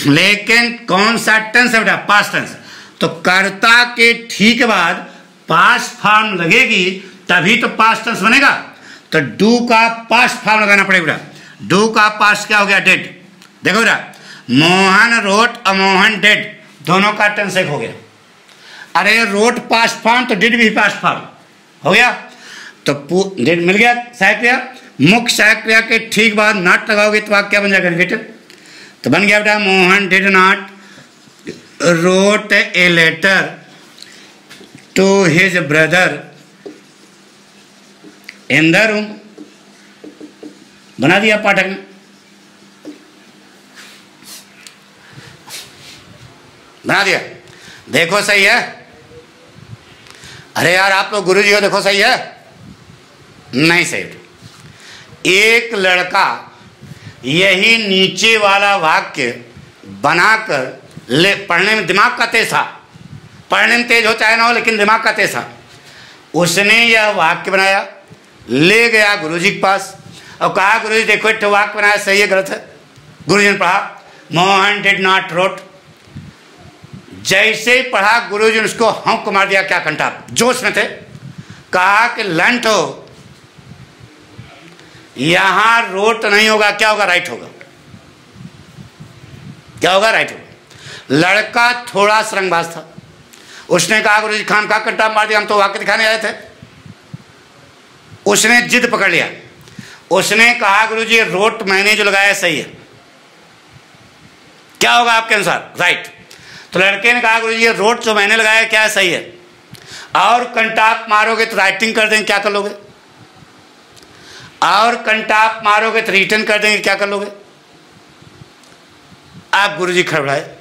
लेकिन कौन सा टेंस है बेटा? Past tense. तो कर्ता के ठीक बाद पास्ट फॉर्म लगेगी तभी तो पास्ट टेंस बनेगा। तो डू का पास्ट फॉर्म लगाना पड़ेगा। डू का पास्ट क्या हो गया? डेड। देखो बेटा, मोहन रोट, अमोहन डेड, दोनों का टेंस एक हो गया। अरे रोट पास्ट फॉर्म तो डिड भी पास्ट फॉर्म हो गया। तो डिड मिल गया सहायक क्रिया। मुख्य सहायक क्रिया के ठीक बाद नॉट लगाओगे तो वाक्य क्या बन जाएगा? निगेटिव। तो बन गया बेटा Mohan did not wrote a letter to his brother in the room. बना दिया पाठक ने, बना दिया। देखो सही है? अरे यार आप लोग गुरुजी हो, देखो सही है? नहीं सही। एक लड़का यही नीचे वाला वाक्य बनाकर ले, पढ़ने में दिमाग का तेज था, पढ़ने में तेज हो चाहे ना हो लेकिन दिमाग का तेज था। उसने यह वाक्य बनाया, ले गया गुरुजी के पास और कहा गुरुजी देखो एक वाक्य बनाया, सही है गलत है? गुरुजी ने पढ़ा मोहन डिड नॉट रोट। जैसे ही पढ़ा गुरुजी ने उसको हौंक मार दिया, क्या घंटा जोश में थे। कहा कि लंट हो, यहां रोट नहीं होगा, क्या होगा? राइट होगा। क्या होगा? राइट होगा। लड़का थोड़ा सरंगबाज था, उसने कहा गुरुजी खान का कंटा मार दिया, हम तो वाक्य दिखाने आए थे। उसने जिद पकड़ लिया, उसने कहा गुरुजी रोट मैंने जो लगाया सही है, क्या होगा आपके अनुसार? राइट। तो लड़के ने कहा गुरुजी रोट जो मैंने लगाया क्या है? सही है। और कंटाप मारोगे तो राइटिंग कर देंगे, क्या कर लोगे? और कंटाप मारोगे तो रिटर्न कर देंगे, क्या कर लोगे? आप गुरुजी खड़बड़ाए,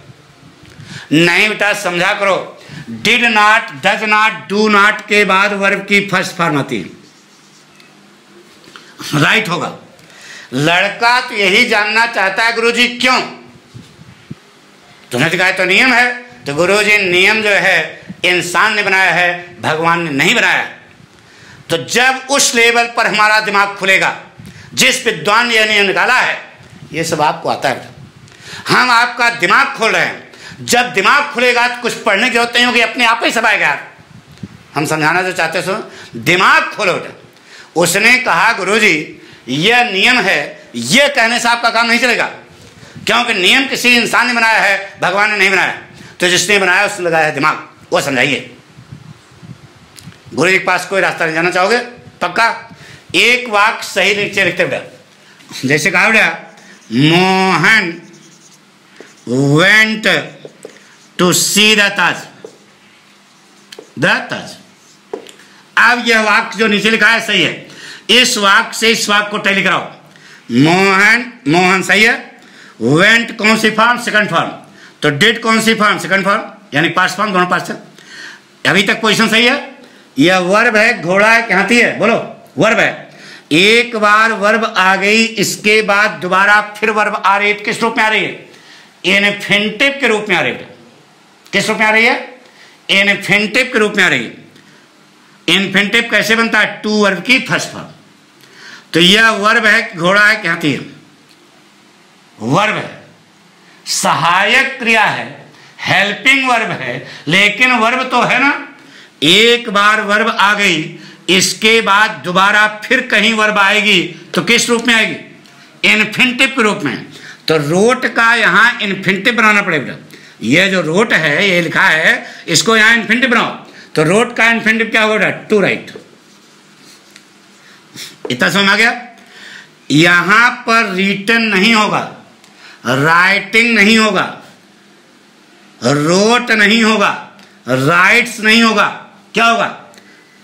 नहीं बेटा समझा करो। Did not, does not, do not के बाद वर्ब की फर्स्ट फॉर्म आती है, राइट होगा। लड़का तो यही जानना चाहता है गुरुजी क्यों? तुमने दिखाया तो नियम है। तो गुरुजी नियम जो है इंसान ने बनाया है, भगवान ने नहीं बनाया। तो जब उस लेवल पर हमारा दिमाग खुलेगा, जिस विद्वान ने यह नियम निकाला है, ये सब आपको आता है। हम आपका दिमाग खोल रहे हैं। जब दिमाग खुलेगा तो कुछ पढ़ने की जरूरत नहीं होगी, अपने आप ही सब आएगा। हम समझाना जो चाहते सो दिमाग खोलो बेटा। उसने कहा गुरुजी यह नियम है, यह कहने से आपका काम नहीं चलेगा, क्योंकि नियम किसी इंसान ने बनाया है, भगवान ने नहीं बनाया। तो जिसने बनाया उसने लगाया है दिमाग, वो समझाइए। गुरु जी के पास कोई रास्ता नहीं जाना चाहोगे? पक्का? एक वाक्य सही नीचे लिखते बेटा। जैसे कहा बेटा, Mohan went to see the Taj. अब यह वाक्य जो नीचे लिखा है सही है। इस वाक्य से इस वाक्य को टैली कराओ। मोहन, मोहन सही है। वेंट कौन सी फॉर्म? Second form. तो डिड कौन सी फॉर्म? सेकंड फॉर्म, यानी पास्ट फॉर्म, दोनों पास्ट है। अभी तक पोजीशन सही है। यह वर्ब है, घोड़ा है, हाथी है, बोलो वर्ब है। एक बार वर्ब आ गई, इसके बाद दोबारा फिर वर्ब आ रही है। किस रूप में आ रही है? इन्फिनिटिव के रूप में आ रही है। किस रूप में आ रही है? इन्फिनिटिव के रूप में आ रही है। इन्फिनिटिव कैसे बनता है? टू वर्ब की फर्स्ट फॉर्म। तो यह वर्ब है, घोड़ा है, हाथी है, वर्ब है, सहायक क्रिया है, हेल्पिंग वर्ब है, लेकिन वर्ब तो है ना। एक बार वर्ब आ गई, इसके बाद दोबारा फिर कहीं वर्ब आएगी तो किस रूप में आएगी? इन्फिनिटिव के रूप में। तो रोट का यहां इन्फिनिटिव बनाना पड़ेगा। यह जो रोट है, ये लिखा है, इसको यहां इन्फिनिटिव बनाओ। तो रोट का इन्फिनिटिव क्या होगा? To write. इतना समझ आ गया? यहां पर रिटन नहीं होगा, राइटिंग नहीं होगा, रोट नहीं होगा, राइट्स नहीं होगा, क्या होगा?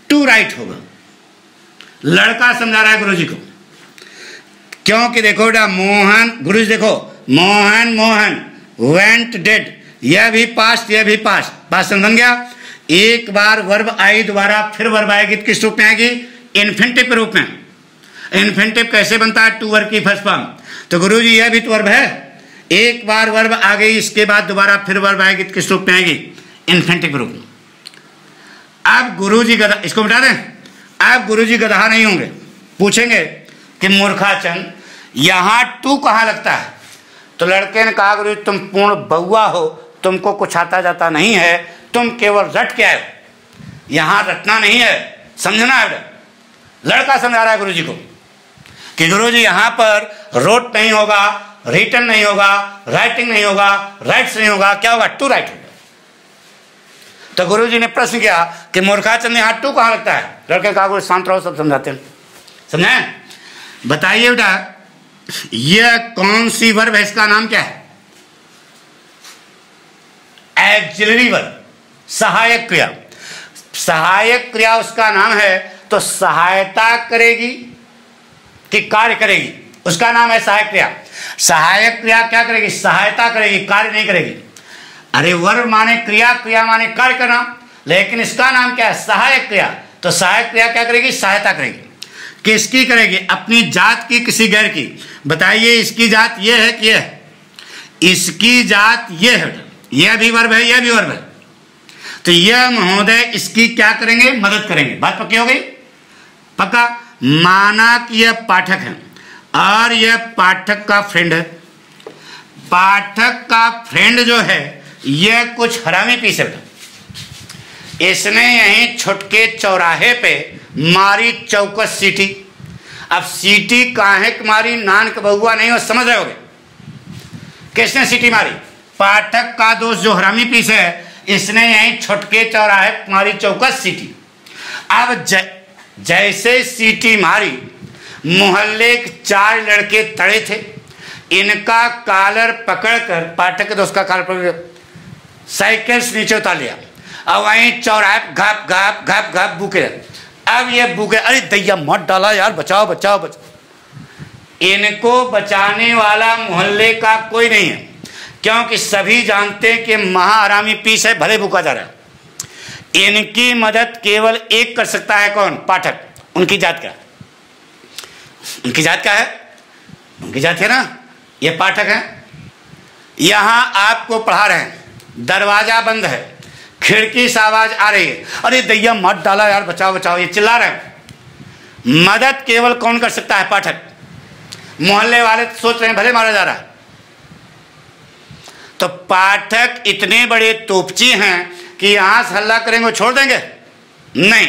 टू राइट होगा। लड़का समझा रहा है गुरुजी को, क्योंकि देखो बेटा, मोहन, गुरुजी देखो, मोहन मोहन वेंट डेड, यह भी पास्ट, यह भी पास्ट। बात समझ गया? एक बार वर्ब आई, दोबारा फिर वर्ब आएगी तो किस रूप में आएगी? इन्फिनिटिव के रूप में। इन्फिनिटिव कैसे बनता है? टू वर्ब की फर्स्ट फॉर्म। तो गुरुजी यह भी तो वर्ब है। एक बार वर्ब आ गई, इसके बाद दोबारा फिर वर्ब आएगी तो किस रूप में आएगी? इन्फिनिटिव रूप में। अब गुरुजी गधा, इसको मिटा दें। अब गुरुजी गधा नहीं होंगे, पूछेंगे कि मूर्खाचंद यहां टू कहां लगता है? तो लड़के ने कहा गुरुजी तुम पूर्ण बउआ हो, तुमको कुछ आता जाता नहीं है, तुम केवल रट के आए हो, यहां रटना नहीं है, समझना है। लड़का समझा रहा है गुरुजी को कि गुरुजी यहां पर रोट नहीं होगा, रिटन नहीं होगा, राइटिंग नहीं होगा, राइट्स नहीं होगा, क्या होगा? टू राइट होगा। तो गुरुजी ने प्रश्न किया कि मूर्खाचंद यहां टू कहां लगता है? लड़के कहा गुरु शांत रहो, सब समझाते हैं। समझे? बताइए बेटा, यह कौन सी वर्ब है? इसका नाम क्या है? एक्सिलरी वर्ब, सहायक क्रिया। सहायक क्रिया उसका नाम है। तो सहायता करेगी कि कार्य करेगी, उसका नाम है सहायक क्रिया। सहायक क्रिया क्या करेगी? सहायता करेगी, कार्य नहीं करेगी। अरे वर्ब माने क्रिया, क्रिया माने कार्य करना, लेकिन इसका नाम क्या है? सहायक क्रिया। तो सहायक क्रिया क्या करेगी? सहायता करेगी। किसकी करेगी? अपनी जात की, किसी गैर की। बताइए, इसकी जात ये है कि यह? इसकी जात ये है, यह भी वर्ब है, यह भी वर्ब है। तो यह महोदय इसकी क्या करेंगे? मदद करेंगे। बात पक्की हो गई? पक्का? माना कि यह पाठक है और यह पाठक का फ्रेंड है। पाठक का फ्रेंड जो है यह कुछ हरामी पीस है। इसने यहीं छुटके चौराहे पे मारी चौकस सीटी। अब सीटी काहे मारी? नान का बहुआ नहीं हो, समझ रहे होगे? किसने सीटी मारी? पाठक का दोस्त जो हरामी पीस है, इसने यहीं छुटके चौराहे मारी चौकस सीटी। अब जैसे सीटी मारी, मोहल्ले के 4 लड़के तड़े थे। इनका कॉलर पकड़कर, पाठक के दोस्त का कॉलर पकड़ साइकिल से नीचे उतार लिया और वहीं चौराहे घाप घाप घाप घाप भूखे। अब ये भूखे, अरे दैया मत डाला यार, बचाओ बचाओ बचाओ। इनको बचाने वाला मोहल्ले का कोई नहीं है, क्योंकि सभी जानते हैं कि महाहरामी पीस है, भले भूखा जा रहा है। इनकी मदद केवल एक कर सकता है, कौन? पाठक। उनकी जात क्या? उनकी जात क्या है? उनकी जात है ना, ये पाठक है। यहां आपको पढ़ा रहे हैं, दरवाजा बंद है, खिड़की से आवाज आ रही है, अरे दैया मत डाला यार, बचाओ बचाओ, ये चिल्ला रहे हैं। मदद केवल कौन कर सकता है? पाठक। मोहल्ले वाले सोच रहे हैं भले मारा जा रहा है, तो पाठक इतने बड़े तोपची हैं कि यहाँ से हल्ला करेंगे वो छोड़ देंगे नहीं,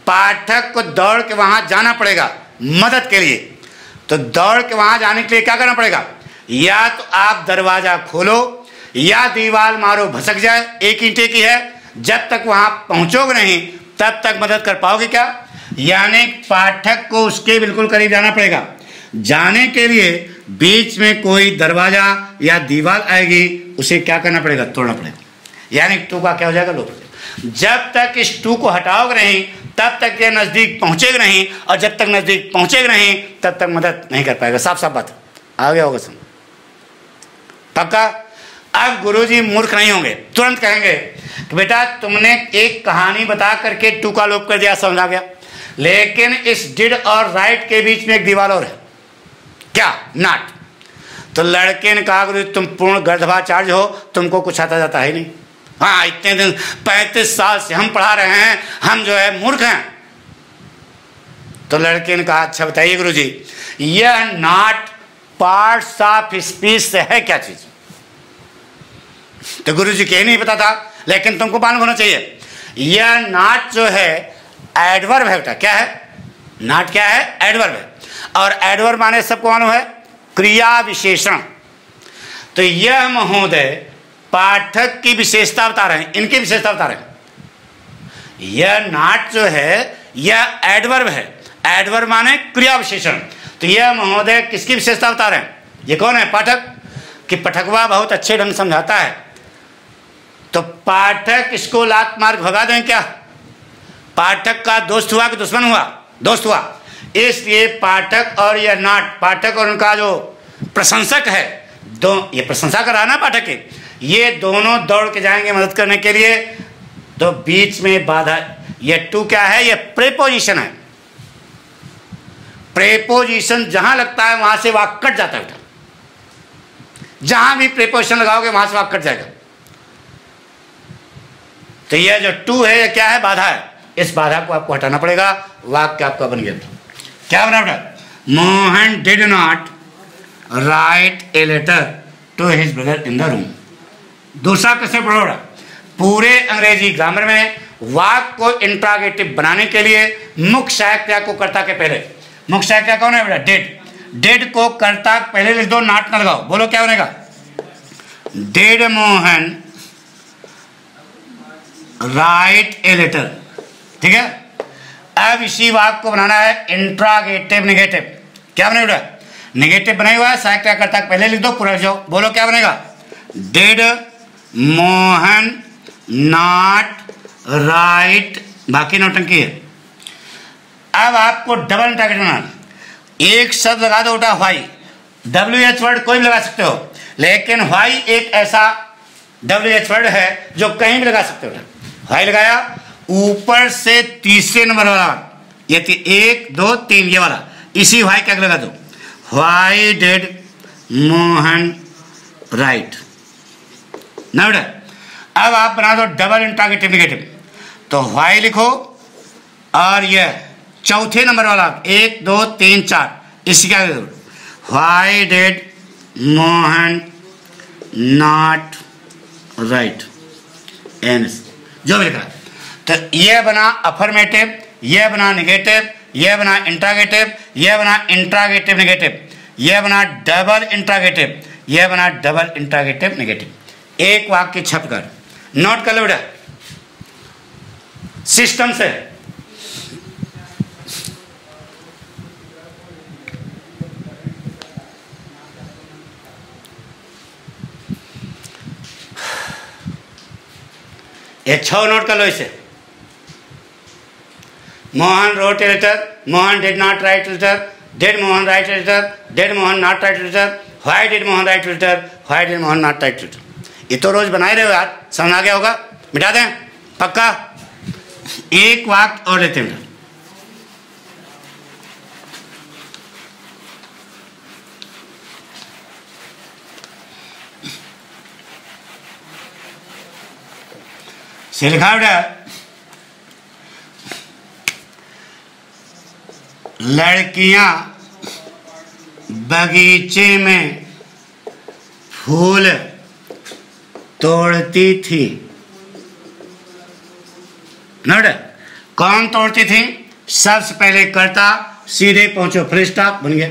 पाठक को दौड़ के वहाँ जाना पड़ेगा मदद के लिए। तो दौड़ के वहाँ जाने के लिए क्या करना पड़ेगा, या तो आप दरवाज़ा खोलो या दीवार मारो भसक जाए, एक ईंटे की है, जब तक वहाँ पहुँचोगे नहीं तब तक मदद कर पाओगे क्या। यानी पाठक को उसके बिल्कुल करीब जाना पड़ेगा। जाने के लिए बीच में कोई दरवाज़ा या दीवार आएगी, उसे क्या करना पड़ेगा, तोड़ना पड़ेगा। यानी टू का क्या हो जाएगा, लोप। जब तक इस टू को हटाओगे नहीं तब तक ये नज़दीक पहुँचेगा नहीं, और जब तक नज़दीक पहुँचेगा नहीं तब तक मदद नहीं कर पाएगा। साफ साफ बात आ गया होगा समझ, पक्का। अब गुरुजी मूर्ख नहीं होंगे, तुरंत कहेंगे कि बेटा तुमने एक कहानी बता करके टू का लोप कर दिया, समझ आ गया, लेकिन इस डिड और राइट के बीच में एक दीवार और है, क्या, नॉट। तो लड़के ने कहा गुरु तुम पूर्ण गर्दभाचार्य हो, तुमको कुछ आता जाता है नहीं। हाँ, इतने दिन 35 साल से हम पढ़ा रहे हैं, हम जो है मूर्ख हैं। तो लड़के ने कहा अच्छा बताइए गुरुजी, यह नॉट पार्ट्स ऑफ स्पीच से है क्या चीज। तो गुरुजी के नहीं पता था, लेकिन तुमको मालूम होना चाहिए। यह नॉट जो है एडवर्ब है बेटा। क्या है नॉट, क्या है, एडवर्ब है। और एडवर्ब माने सबको मालूम है क्रिया विशेषण। तो यह महोदय पाठक की विशेषता बता रहे हैं, इनकी विशेषता बता रहे हैं। यह नॉट जो है यह एडवर्ब है, एडवर्ब माने क्रिया विशेषण। तो यह महोदय किसकी विशेषता बता रहे हैं, ये कौन है, पाठक। कि पठकवा बहुत अच्छे ढंग समझाता है, तो पाठक इसको लात मार भगा दें क्या। पाठक का दोस्त हुआ कि दुश्मन हुआ, दोस्त हुआ। इसलिए पाठक और यह नॉट, पाठक और उनका जो प्रशंसक है, दो ये प्रशंसा कर रहा ना पाठक के, ये दोनों दौड़ के जाएंगे मदद करने के लिए। तो बीच में बाधा, ये टू क्या है, ये प्रेपोजिशन है। प्रेपोजिशन जहां लगता है वहां से वाक्य कट जाता है। जहां भी प्रेपोजिशन लगाओगे वहां से वाक्य कट जाएगा। तो यह जो टू है, यह क्या है, बाधा है। इस बाधा को आपको हटाना पड़ेगा। वाक्य आपका बन गया। क्या बना बेटा, Mohan did not write a letter to his brother in the room. दूसरा कैसे पढ़ोगा, पूरे अंग्रेजी ग्रामर में वाक्य को इंट्रागेटिव बनाने के लिए मुख्य सहायक क्रिया को कर्ता के पहले, मुख्य सहायक क्रिया कौन है बेटा, डिड। डिड को कर्ता पहले लिख दो, नॉट न लगाओ। बोलो क्या बनेगा, did Mohan write a letter. ठीक है। अब इसी वाक्य को बनाना है इंट्रागेटिव नेगेटिव। क्या बनेगा बेटा, नेगेटिव बना हुआ है, सहायक क्रिया कर्ता पहले लिख दो, पूरा लिख जाओ। बोलो क्या बनेगा, डिड मोहन नॉट राइट, बाकी नौटंकी है। अब आपको डबल इंट्रागेटिव बनाना। एक शब्द लगा दो बेटा, व्हाई। WH वर्ड कोई भी लगा सकते हो, लेकिन व्हाई एक ऐसा WH वर्ड है जो कहीं भी लगा सकते हो बेटा। व्हाई लगाया, ऊपर से तीसरे नंबर वाला, ये 1 2 3 ये वाला, इसी व्हाई क्या लगा दो, व्हाई डिड मोहन राइट ना बेटा। अब आप बना दो डबल इंट्रागेटिव नेगेटिव। तो व्हाई लिखो, और यह चौथे नंबर वाला 1 2 3 4, इसी क्या दो, why did Mohan not write, एन जो भी लिखा। तो यह बना अफर्मेटिव, यह बना नेगेटिव, यह बना इंट्रागेटिव, यह बना इंट्रागेटिव नेगेटिव, यह बना डबल इंट्रागेटिव, यह बना डबल इंट्रागेटिव नेगेटिव। एक वाक्य छप कर नोट कर लो बेटा सिस्टम से। ये 6 नोट कर लो इसे। Mohan wrote a letter, Mohan did not write letter, did Mohan write letter, did Mohan not write letter, why did Mohan write letter, why did Mohan not write letter. ये तो रोज बनाए रहे हो यार, समझ आ गया होगा। मिटा दें पक्का। एक वाक्य और लेते हैं, से लिखा बेटा, लड़कियां बगीचे में फूल तोड़ती थी। नोट, कौन तोड़ती थी? सबसे पहले कर्ता, सीधे पहुंचो, फुल स्टॉप बन गया।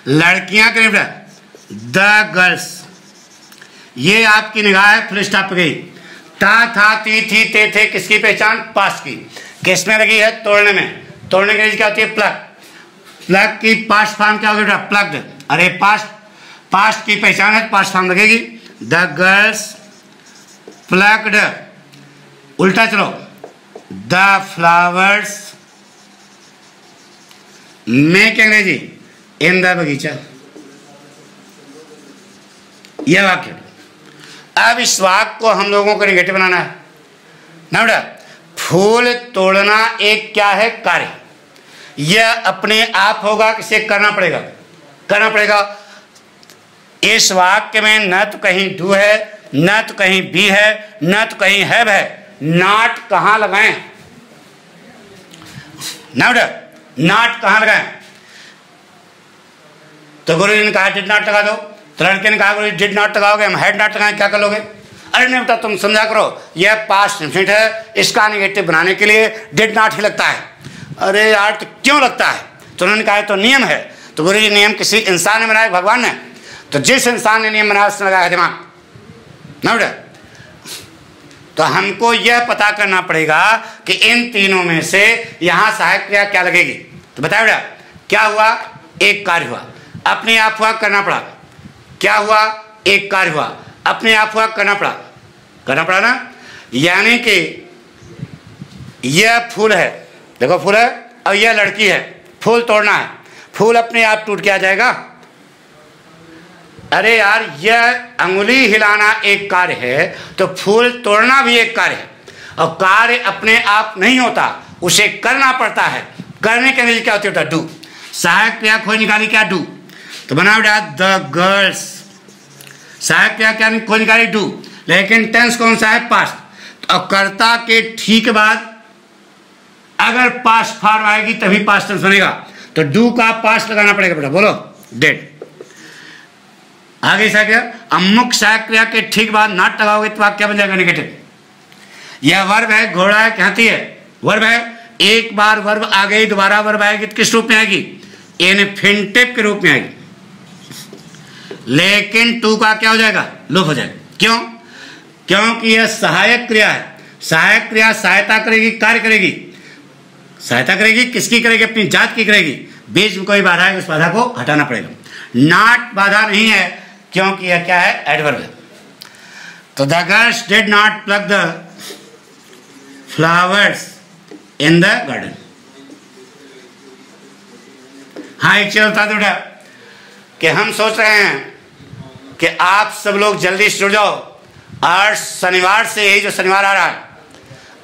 लड़कियां के लिए द गर्ल्स, ये आपकी निगाह है, फुल स्टॉप पे गई। ता, था, ती, थी, ते, थे, किसकी पहचान? पास्ट की। किसमें लगी है? तोड़ने में। तोड़ने की क्या होती है? प्लग। प्लग की पास्ट फॉर्म क्या होगी? प्लग्ड। अरे पास्ट की पहचान है, पास्ट फॉर्म लगेगी। द गर्ल्स प्लग्ड, उल्टा चलो, द फ्लावर्स, मेक अंग्रेजी, इन द बगीचा। यह वाक्य। अब इस वाक्य को हम लोगों को निगेटिव बनाना है ना बेटा। फूल तोड़ना एक क्या है? कार्य। यह अपने आप होगा, किसे करना पड़ेगा? करना पड़ेगा। इस वाक्य में न तो कहीं डू है, न तो कहीं बी है, न तो कहीं हैव है। नॉट कहां लगाएं? ना बेटा, नॉट कहां लगाएं? तो गुरु जी ने कहा डिड नॉट लगा दो, तो लड़के ने कहा गुरु जी डिड नॉट लगाओगे, हम हैड नॉट लगाएं, क्या कर लोगे? अरे नहीं बेटा, तुम समझा करो, यह पास्ट इंफिनिट है, इसका निगेटिव बनाने के लिए डिड नॉट ही लगता है। अरे यार, तो क्यों लगता है? तो उन्होंने कहा तो नियम है। तो गुरु जी, नियम किसी इंसान ने बनाया? भगवान ने। तो जिस इंसान ने नियम बनाया उसने लगाया दिमाग ना बेटा। तो हमको यह पता करना पड़ेगा कि इन तीनों में से यहां सहायक क्रिया क्या लगेगी। तो बताओ बेटा, क्या हुआ? एक कार्य हुआ, अपने आप हुआ, करना पड़ा। क्या हुआ? एक कार्य हुआ, अपने आप हुआ, करना पड़ा ना। यानी कि यह फूल है, देखो फूल है, और यह लड़की है, फूल तोड़ना है। फूल अपने आप टूट के आ जाएगा? अरे यार, यह अंगुली हिलाना एक कार्य है, तो फूल तोड़ना भी एक कार्य है। और कार्य अपने आप नहीं होता, उसे करना पड़ता है। करने के लिए क्या होती है? डू। सहायक क्रिया खोज निकाली, क्या? डू। तो बना बेटा द गर्ल्स, सहायक क्रिया क्या खोज निकाली? डू। लेकिन टेंस कौन सा है? पास्ट। और कर्ता के ठीक बाद अगर पास्ट फॉर्म आएगी तभी पास्ट टेंस बनेगा। तो डू का पास्ट लगाना पड़ेगा बेटा, बोलो डेड। आगे क्या? अमुक सहायक क्रिया के ठीक बाद नॉट लगाओगे तो क्या बन जाएगा? नेगेटिव। यह वर्ब है, घोड़ा है, कहती है, वर्ब है। एक बार वर्ब आ गई, दोबारा वर्ब आएगी तो किस रूप में आएगी? इन्फिनिटिव के रूप में आएगी। लेकिन टू का क्या हो जाएगा? लोप हो जाएगा। क्यों? क्योंकि यह सहायक क्रिया है। सहायक क्रिया सहायता करेगी, कार्य करेगी। सहायता करेगी, किसकी करेगी? अपनी जात की करेगी। बीच में कोई बाधा है, उस बाधा को हटाना पड़ेगा। नॉट बाधा नहीं है, क्योंकि यह क्या है? एडवर्ब है। तो the girls did not plug the flowers in the garden. हाँ, एक चीज बता दो बेटा कि हम सोच रहे हैं कि आप सब लोग जल्दी जुड़ जाओ। और शनिवार से, यही जो शनिवार आ रहा है,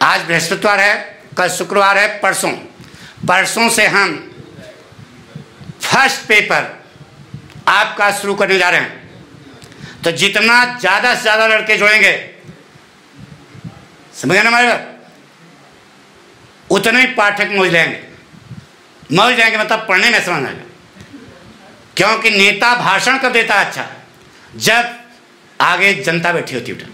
आज बृहस्पतिवार है, कल शुक्रवार है, परसों से हम फर्स्ट पेपर आपका शुरू करने जा रहे हैं। तो जितना ज्यादा से ज्यादा लड़के जुड़ेंगे, समझ गए ना हमारे बात, उतने ही पाठक मौज जाएंगे, मतलब पढ़ने में समझ आएगा। क्योंकि नेता भाषण कर देता है अच्छा, जब आगे जनता बैठी होती है।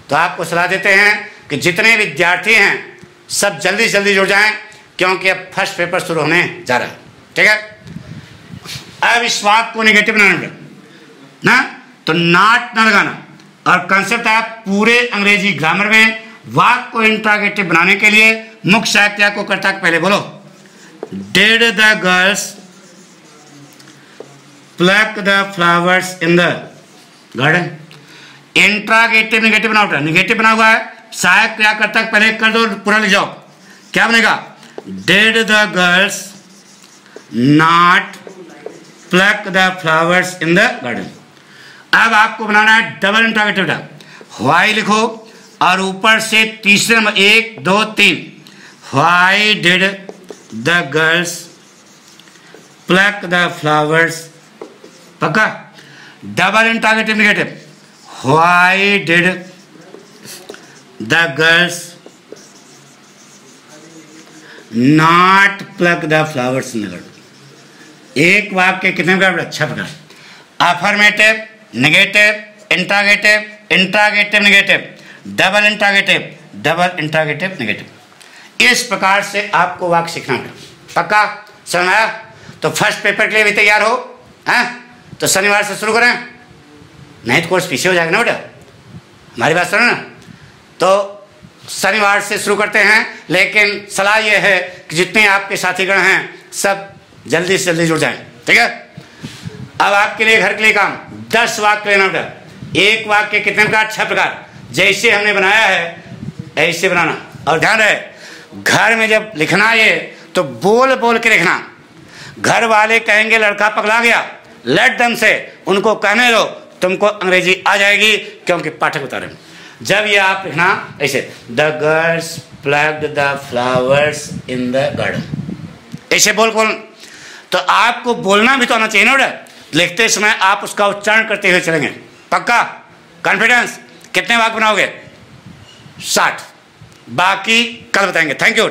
तो आपको सलाह देते हैं कि जितने विद्यार्थी हैं सब जल्दी से जल्दी जुड़ जाएं, क्योंकि अब फर्स्ट पेपर शुरू होने जा रहा है। ठीक है। अब इस वाक्य को नेगेटिव बनाना ना, तो नॉट ना लगाना। और कंसेप्ट है पूरे अंग्रेजी ग्रामर में वाक्य को इंट्रोगेटिव बनाने के लिए मुख्य सहायक क्रिया को कर्ता पहले बोलो। Did the girls pluck the flowers in the garden. Interrogative negative बना, नेगेटिव बना हुआ है, सहायक क्रिया कर्ता पहले कर दो, पूरा लिख जाओ। क्या बनेगा? Did the girls not pluck the flowers in the garden. अब आपको बनाना है डबल इंट्रोगेटिव। व्हाई लिखो और ऊपर से तीसरे number 1 2 3, why did the girls pluck the flowers. पक्का? Double interrogative negative, why did the girls not pluck the flowers in the garden. एक वाक्य कितने प्रकार? 6 प्रकार। Affirmative, negative, interrogative, interrogative negative, double interrogative negative. इस प्रकार से आपको वाक्य सीखना है। पक्का समझ आया? तो फर्स्ट पेपर के लिए भी तैयार हो हैं? तो शनिवार से शुरू करें, नहीं तो कोर्स पीछे हो जाएगा ना बेटा। हमारी बात सुनो ना। तो शनिवार से शुरू करते हैं, लेकिन सलाह यह है कि जितने आपके साथीगण हैं सब जल्दी से जल्दी जुड़ जाएं, ठीक है? अब आपके लिए घर के लिए काम, 10 वाक्य लेना बेटा। एक वाक्य कितने प्रकार? 6 प्रकार। जैसे हमने बनाया है ऐसे बनाना। और ध्यान रहे, घर में जब लिखना ये तो बोल बोल के लिखना। घर वाले कहेंगे लड़का पगला गया, लेट देम से, उनको कहने दो, तुमको अंग्रेजी आ जाएगी, क्योंकि पाठक बता रहे हैं। जब ये आप लिखना ऐसे, the girls plugged the flowers in the garden, ऐसे बोल बोल। तो आपको बोलना भी तो आना चाहिए ना बेटा। लिखते समय आप उसका उच्चारण करते हुए चलेंगे। पक्का? कॉन्फिडेंस? कितने वाक्य बनाओगे? 60। बाकी कल बताएंगे। Thank you.